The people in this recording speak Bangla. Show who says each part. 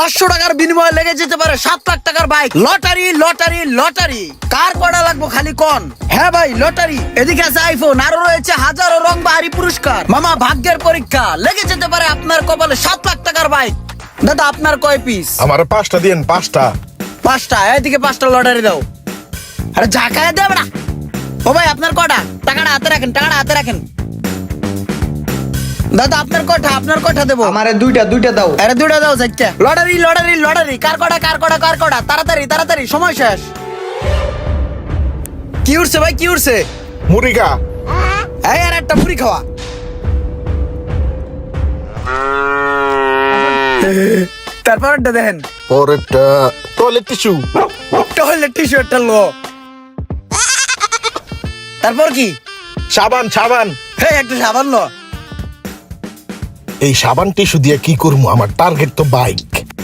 Speaker 1: 500 টাকার বিনিময়ে লেগে যেতে পারে 7 লাখ টাকার বাইক। লটারি লটারি লটারি, কার কটা লাগবো খালি কোন। হ্যাঁ ভাই লটারি। এদিকে আছে আইফোন, আরো রয়েছে হাজারো রং বাহারি পুরস্কার। মামা ভাগ্যের পরীক্ষা, লেগে যেতে পারে আপনার কপালে 7 লাখ টাকার বাইক। দাদা আপনার কয় পিস?
Speaker 2: আমার 5টা দিন, 5টা।
Speaker 1: 5টা। এদিকে 5টা লটারি দাও। আরে ঝাঁকায় দেবে না। ও ভাই আপনার কটা? টাকাটা হাতে রাখেন, টাকাটা হাতে রাখেন। দাদা আপনার কটা? আপনার কটা দেবো?
Speaker 3: আমারে দুইটা দাও।
Speaker 1: আরে দুটা দাও চারটা। লটারি লটারি লটারি, কার কটা কার কটা কার কটা, তাড়াতাড়ি তাড়াতাড়ি, সময় শেষ। কি উঠছে ভাই, কি উঠছে?
Speaker 2: মুরিগা।
Speaker 1: এই আর একটা মুড়ি খাওয়া। তারপরটা দেখেন,
Speaker 2: পরেরটা টয়লেট টিস্যু।
Speaker 1: টয়লেট টিস্যু একটা লো। তারপর কি?
Speaker 2: সাবান সাবান।
Speaker 1: হ্যাঁ একটা সাবান লো।
Speaker 2: এই সাবান টিস্যু দিয়ে কি করবো? আমার টার্গেট তো বাইক।